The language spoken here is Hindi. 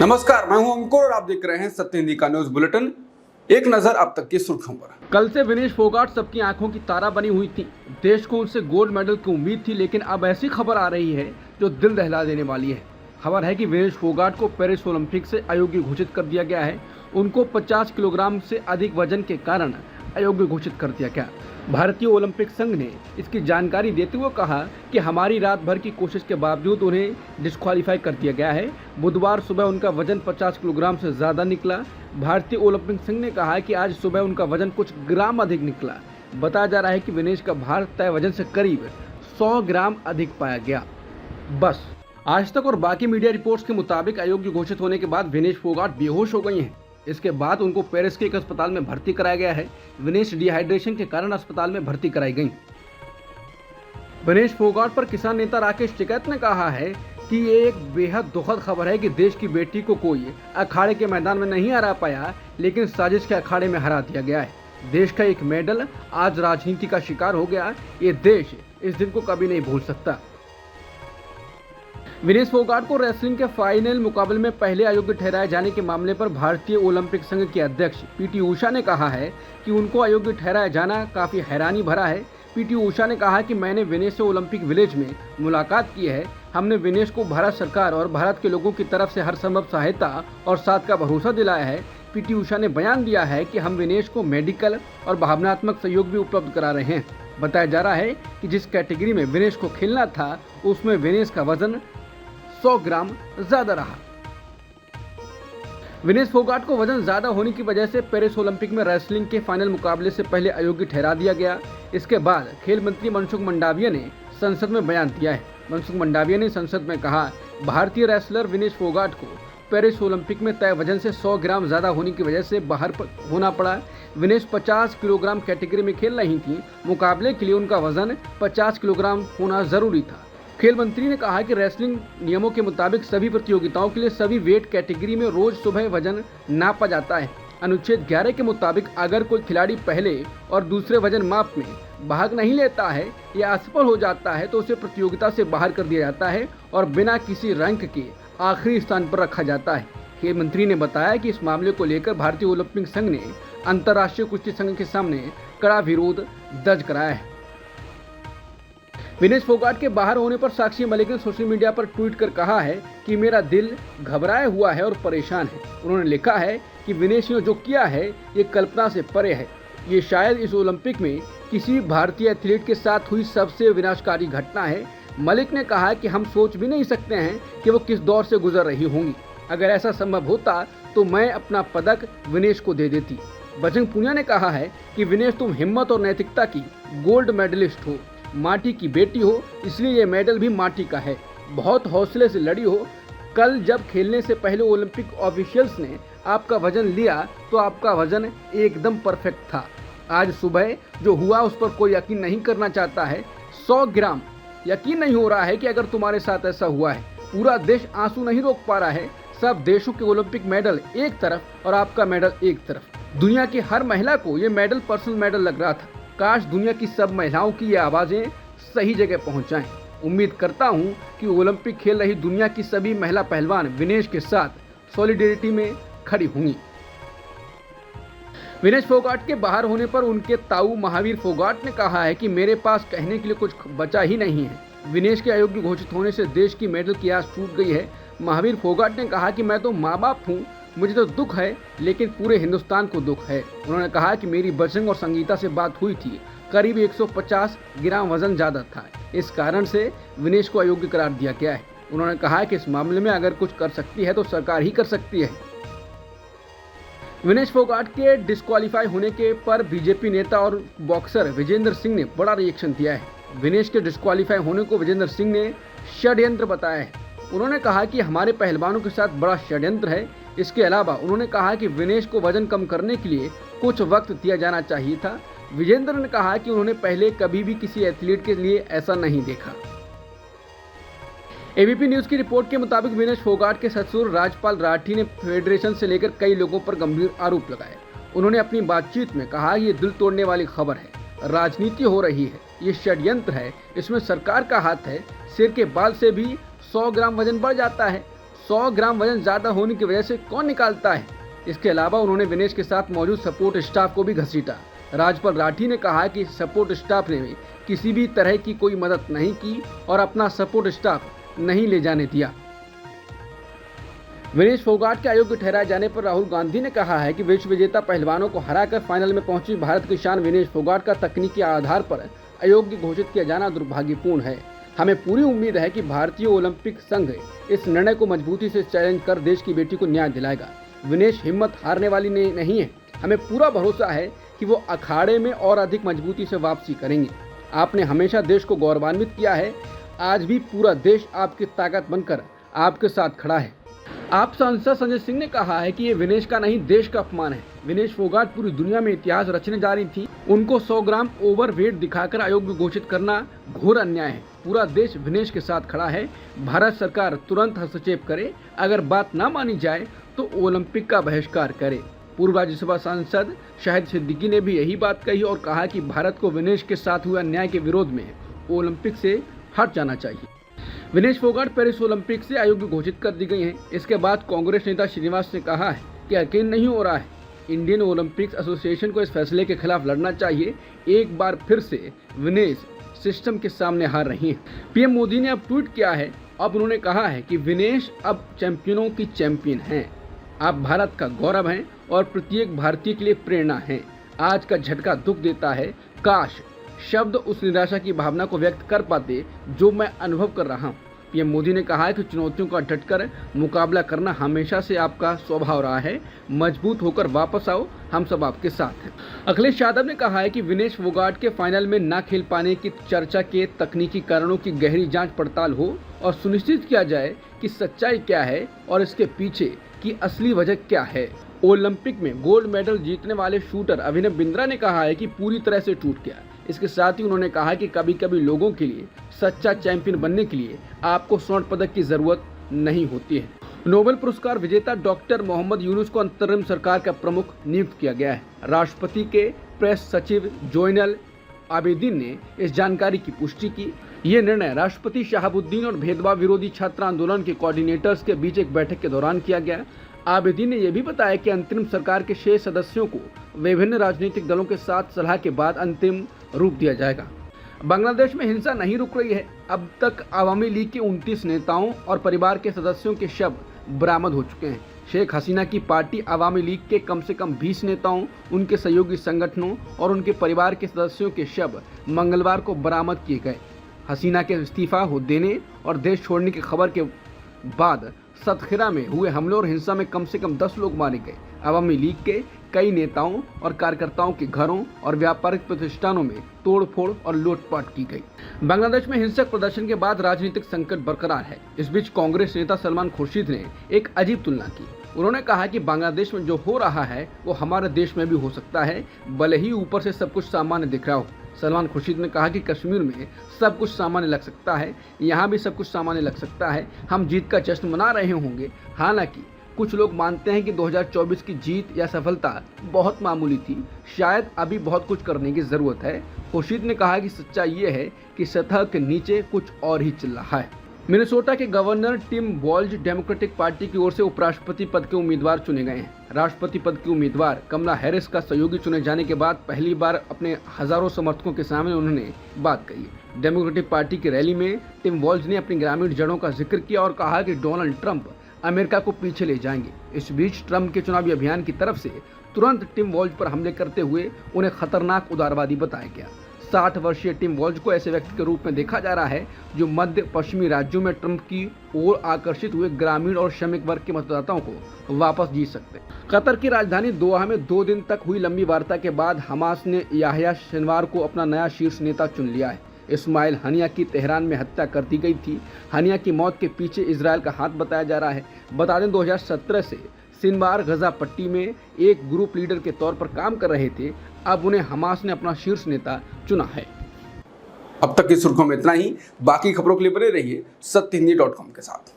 नमस्कार, मैं हूं अंकुर और आप देख रहे हैं सत्य हिंदी का न्यूज बुलेटिन। एक नजर अब तक की सुर्खियों पर। कल से विनेश फोगाट सबकी आंखों की तारा बनी हुई थी। देश को उनसे गोल्ड मेडल की उम्मीद थी, लेकिन अब ऐसी खबर आ रही है जो दिल दहला देने वाली है। खबर है कि विनेश फोगाट को पेरिस ओलंपिक से अयोग्य घोषित कर दिया गया है। उनको 50 किलोग्राम से अधिक वजन के कारण अयोग्य घोषित कर दिया गया। भारतीय ओलंपिक संघ ने इसकी जानकारी देते हुए कहा कि हमारी रात भर की कोशिश के बावजूद उन्हें डिस्क्वालीफाई कर दिया गया है। बुधवार सुबह उनका वजन 50 किलोग्राम से ज़्यादा निकला। भारतीय ओलंपिक संघ ने कहा कि आज सुबह उनका वजन कुछ ग्राम अधिक निकला। बताया जा रहा है कि विनेश का भार तय वजन से करीब 100 ग्राम अधिक पाया गया। बस आज तक और बाकी मीडिया रिपोर्ट्स के मुताबिक अयोग्य घोषित होने के बाद विनेश फोगाट बेहोश हो गई हैं। इसके बाद उनको पेरिस के एक अस्पताल में भर्ती कराया गया है। विनेश डिहाइड्रेशन के कारण अस्पताल में भर्ती कराई गई। विनेश फोगाट पर किसान नेता राकेश टिकैत ने कहा है कि ये एक बेहद दुखद खबर है कि देश की बेटी को कोई अखाड़े के मैदान में नहीं हरा पाया, लेकिन साजिश के अखाड़े में हरा दिया गया है। देश का एक मेडल आज राजनीति का शिकार हो गया। ये देश इस दिन को कभी नहीं भूल सकता। विनेश फोगाट को रेसलिंग के फाइनल मुकाबले में पहले अयोग्य ठहराए जाने के मामले पर भारतीय ओलंपिक संघ के अध्यक्ष पीटी उषा ने कहा है कि उनको अयोग्य ठहराया जाना काफी हैरानी भरा है। पीटी उषा ने कहा कि मैंने विनेश से ओलंपिक विलेज में मुलाकात की है। हमने विनेश को भारत सरकार और भारत के लोगों की तरफ से हर संभव सहायता और साथ का भरोसा दिलाया है। पीटी उषा ने बयान दिया है कि हम विनेश को मेडिकल और भावनात्मक सहयोग भी उपलब्ध करा रहे हैं। बताया जा रहा है कि जिस कैटेगरी में विनेश को खेलना था उसमें विनेश का वजन 100 ग्राम ज्यादा रहा। विनेश फोगाट को वजन ज्यादा होने की वजह से पेरिस ओलंपिक में रेसलिंग के फाइनल मुकाबले से पहले अयोग्य ठहरा दिया गया। इसके बाद खेल मंत्री मनसुख मंडाविया ने संसद में बयान दिया है। मनसुख मंडाविया ने संसद में कहा, भारतीय रेसलर विनेश फोगाट को पेरिस ओलंपिक में तय वजन से 100 ग्राम ज्यादा होने की वजह से बाहर होना पड़ा। विनेश 50 किलोग्राम कैटेगरी में खेल रही थी। मुकाबले के लिए उनका वजन 50 किलोग्राम होना जरूरी था। खेल मंत्री ने कहा कि रेसलिंग नियमों के मुताबिक सभी प्रतियोगिताओं के लिए सभी वेट कैटेगरी में रोज सुबह वजन नापा जाता है। अनुच्छेद 11 के मुताबिक अगर कोई खिलाड़ी पहले और दूसरे वजन माप में भाग नहीं लेता है या असफल हो जाता है तो उसे प्रतियोगिता से बाहर कर दिया जाता है और बिना किसी रैंक के आखिरी स्थान पर रखा जाता है। खेल मंत्री ने बताया कि इस मामले को लेकर भारतीय ओलंपिक संघ ने अंतर्राष्ट्रीय कुश्ती संघ के सामने कड़ा विरोध दर्ज कराया है। विनेश फोगाट के बाहर होने पर साक्षी मलिक ने सोशल मीडिया पर ट्वीट कर कहा है कि मेरा दिल घबराया हुआ है और परेशान है। उन्होंने लिखा है कि विनेश ने जो किया है ये कल्पना से परे है। ये शायद इस ओलंपिक में किसी भारतीय एथलीट के साथ हुई सबसे विनाशकारी घटना है। मलिक ने कहा कि हम सोच भी नहीं सकते हैं कि वो किस दौर से गुजर रही होंगी। अगर ऐसा संभव होता तो मैं अपना पदक विनेश को दे देती। बजरंग पूनिया ने कहा है कि विनेश, तुम हिम्मत और नैतिकता की गोल्ड मेडलिस्ट हो, माटी की बेटी हो, इसलिए ये मेडल भी माटी का है। बहुत हौसले से लड़ी हो। कल जब खेलने से पहले ओलंपिक ऑफिशियल्स ने आपका वजन लिया तो आपका वजन एकदम परफेक्ट था। आज सुबह जो हुआ उस पर कोई यकीन नहीं करना चाहता है। 100 ग्राम, यकीन नहीं हो रहा है कि अगर तुम्हारे साथ ऐसा हुआ है। पूरा देश आंसू नहीं रोक पा रहा है। सब देशों के ओलंपिक मेडल एक तरफ और आपका मेडल एक तरफ। दुनिया की हर महिला को ये मेडल पर्सनल मेडल लग रहा था। काश दुनिया की सब महिलाओं की ये आवाज़ें सही जगह पहुंचाएं। उम्मीद करता हूं कि ओलंपिक खेल रही दुनिया की सभी महिला पहलवान विनेश के साथ सॉलिडेरिटी में खड़ी होंगी। विनेश फोगाट के बाहर होने पर उनके ताऊ महावीर फोगाट ने कहा है कि मेरे पास कहने के लिए कुछ बचा ही नहीं है। विनेश के अयोग्य घोषित होने से देश की मेडल की आस टूट गई है। महावीर फोगाट ने कहा कि मैं तो माँ बाप हूँ, मुझे तो दुख है, लेकिन पूरे हिंदुस्तान को दुख है। उन्होंने कहा कि मेरी बजरंग और संगीता से बात हुई थी। करीब 150 ग्राम वजन ज़्यादा था। इस कारण से विनेश को अयोग्य करार दिया गया है। उन्होंने कहा कि इस मामले में अगर कुछ कर सकती है तो सरकार ही कर सकती है। विनेश फोगाट के डिस्क्वालीफाई होने के पर बीजेपी नेता और बॉक्सर विजेंद्र सिंह ने बड़ा रिएक्शन दिया है। विनेश के डिस्क्वालीफाई होने को विजेंद्र सिंह ने षड्यंत्र बताया है। उन्होंने कहा कि हमारे पहलवानों के साथ बड़ा षड्यंत्र है। इसके अलावा उन्होंने कहा कि विनेश को वजन कम करने के लिए कुछ वक्त दिया जाना चाहिए था। विजेंद्र ने कहा कि उन्होंने पहले कभी भी किसी एथलीट के लिए ऐसा नहीं देखा। एबीपी न्यूज की रिपोर्ट के मुताबिक विनेश फोगाट के ससुर राजपाल राठी ने फेडरेशन से लेकर कई लोगों पर गंभीर आरोप लगाए। उन्होंने अपनी बातचीत में कहा, ये दिल तोड़ने वाली खबर है। राजनीति हो रही है, ये षड्यंत्र है, इसमें सरकार का हाथ है। सिर के बाल से भी 100 ग्राम वजन बढ़ जाता है। 100 ग्राम वजन ज़्यादा होने की वजह से कौन निकालता है। इसके अलावा उन्होंने विनेश के साथ मौजूद सपोर्ट स्टाफ को भी घसीटा। राजपाल राठी ने कहा कि सपोर्ट स्टाफ ने किसी भी तरह की कोई मदद नहीं की और अपना सपोर्ट स्टाफ नहीं ले जाने दिया। विनेश फोगाट के अयोग्य ठहराए जाने पर राहुल गांधी ने कहा है कि विश्व विजेता पहलवानों को हराकर फाइनल में पहुंची भारत की शान विनेश फोगाट का तकनीकी आधार पर अयोग्य घोषित किया जाना दुर्भाग्यपूर्ण है। हमें पूरी उम्मीद है कि भारतीय ओलंपिक संघ इस निर्णय को मजबूती से चैलेंज कर देश की बेटी को न्याय दिलाएगा। विनेश हिम्मत हारने वाली नहीं है। हमें पूरा भरोसा है कि वो अखाड़े में और अधिक मजबूती से वापसी करेंगे। आपने हमेशा देश को गौरवान्वित किया है। आज भी पूरा देश आपकी ताकत बनकर आपके साथ खड़ा है। आप सांसद संजय सिंह ने कहा है कि ये विनेश का नहीं देश का अपमान है। विनेश फोगाट पूरी दुनिया में इतिहास रचने जा रही थी। उनको 100 ग्राम ओवरवेट दिखाकर अयोग्य घोषित करना घोर अन्याय है। पूरा देश विनेश के साथ खड़ा है। भारत सरकार तुरंत हस्तक्षेप करे। अगर बात ना मानी जाए तो ओलंपिक का बहिष्कार करे। पूर्व राज्यसभा सांसद शाहिद सिद्दीकी ने भी यही बात कही और कहा कि भारत को विनेश के साथ हुए अन्याय के विरोध में ओलंपिक से हट जाना चाहिए। विनेश फोगाट पेरिस ओलंपिक से अयोग्य घोषित कर दी गई हैं। इसके बाद कांग्रेस नेता श्रीनिवास ने कहा है कि यकीन नहीं हो रहा है। इंडियन ओलंपिक्स एसोसिएशन को इस फैसले के खिलाफ लड़ना चाहिए। एक बार फिर से विनेश सिस्टम के सामने हार रही हैं। पीएम मोदी ने अब ट्वीट किया है। अब उन्होंने कहा है कि विनेश अब चैंपियनों की चैंपियन हैं। आप भारत का गौरव हैं और प्रत्येक भारतीय के लिए प्रेरणा हैं। आज का झटका दुख देता है। काश शब्द उस निराशा की भावना को व्यक्त कर पाते जो मैं अनुभव कर रहा हूँ। पीएम मोदी ने कहा है कि चुनौतियों का डटकर मुकाबला करना हमेशा से आपका स्वभाव रहा है। मजबूत होकर वापस आओ, हम सब आपके साथ हैं। अखिलेश यादव ने कहा है कि विनेश फोगाट के फाइनल में न खेल पाने की चर्चा के तकनीकी कारणों की गहरी जांच पड़ताल हो और सुनिश्चित किया जाए कि सच्चाई क्या है और इसके पीछे की असली वजह क्या है। ओलंपिक में गोल्ड मेडल जीतने वाले शूटर अभिनव बिंद्रा ने कहा है कि पूरी तरह से टूट गया। इसके साथ ही उन्होंने कहा कि कभी कभी लोगों के लिए सच्चा चैंपियन बनने के लिए आपको स्वर्ण पदक की जरूरत नहीं होती है। नोबेल पुरस्कार विजेता डॉक्टर मोहम्मद यूनुस को अंतरिम सरकार का प्रमुख नियुक्त किया गया है। राष्ट्रपति के प्रेस सचिव जोइनल आबेदीन ने इस जानकारी की पुष्टि की। ये निर्णय राष्ट्रपति शहाबुद्दीन और भेदभाव विरोधी छात्र आंदोलन के कोऑर्डिनेटर्स के बीच एक बैठक के दौरान किया गया। आबेदीन ने यह भी बताया कि अंतरिम सरकार के 6 सदस्यों को विभिन्न राजनीतिक दलों के साथ सलाह के बाद अंतिम रूप दिया जाएगा। बांग्लादेश में हिंसा नहीं रुक रही है। अब तक आवामी लीग के 29 नेताओं और परिवार के सदस्यों के शव बरामद हो चुके हैं। शेख हसीना की पार्टी आवामी लीग के कम से कम 20 नेताओं, उनके सहयोगी संगठनों और उनके परिवार के सदस्यों के शव मंगलवार को बरामद किए गए। हसीना के इस्तीफा हो देने और देश छोड़ने की खबर के बाद सतखिरा में हुए हमलों और हिंसा में कम से कम 10 लोग मारे गए। आवामी लीग के कई नेताओं और कार्यकर्ताओं के घरों और व्यापारिक प्रतिष्ठानों में तोड़फोड़ और लूटपाट की गई। बांग्लादेश में हिंसक प्रदर्शन के बाद राजनीतिक संकट बरकरार है। इस बीच कांग्रेस नेता सलमान खुर्शीद ने एक अजीब तुलना की। उन्होंने कहा कि बांग्लादेश में जो हो रहा है वो हमारे देश में भी हो सकता है, भले ही ऊपर से सब कुछ सामान्य दिख रहा हो। सलमान खुर्शीद ने कहा कि कश्मीर में सब कुछ सामान्य लग सकता है, यहाँ भी सब कुछ सामान्य लग सकता है। हम जीत का जश्न मना रहे होंगे। हालांकि कुछ लोग मानते हैं कि 2024 की जीत या सफलता बहुत मामूली थी, शायद अभी बहुत कुछ करने की ज़रूरत है। खुर्शीद ने कहा कि सच्चाई ये है कि सतह के नीचे कुछ और ही चल रहा है। मिनेसोटा के governor Tim Walz Democratic party की ओर से उपराष्ट्रपति पद के उम्मीदवार चुने गए हैं। राष्ट्रपति पद की उम्मीदवार कमला हैरिस का सहयोगी चुने जाने के बाद पहली बार अपने हजारों समर्थकों के सामने उन्होंने बात कही। डेमोक्रेटिक पार्टी की रैली में टिम वॉल्ज ने अपनी ग्रामीण जड़ों का जिक्र किया और कहा कि डोनाल्ड ट्रंप अमेरिका को पीछे ले जाएंगे। इस बीच ट्रंप के चुनावी अभियान की तरफ से तुरंत टिम वॉल्ज पर हमले करते हुए उन्हें खतरनाक उदारवादी बताया गया। 60 वर्षीय टिम वॉल्ज को ऐसे व्यक्ति के रूप में देखा जा रहा है जो मध्य पश्चिमी राज्यों में ट्रंप की ओर आकर्षित हुए ग्रामीण और श्रमिक वर्ग के मतदाताओं को वापस जीत सकते हैं। कतर की राजधानी दोहा में 2 दिन तक हुई लंबी वार्ता के बाद हमास ने याह्या सिनवार को अपना नया शीर्ष नेता चुन लिया है। इस्माइल हनिया की तेहरान में हत्या कर दी गई थी। हनिया की मौत के पीछे इजरायल का हाथ बताया जा रहा है। बता दें 2017 से सिनवार गजा पट्टी में एक ग्रुप लीडर के तौर पर काम कर रहे थे। अब उन्हें हमास ने अपना शीर्ष नेता चुना है। अब तक की सुर्खियों में इतना ही। बाकी खबरों के लिए बने रहिए सत्यहिंदी.com के साथ।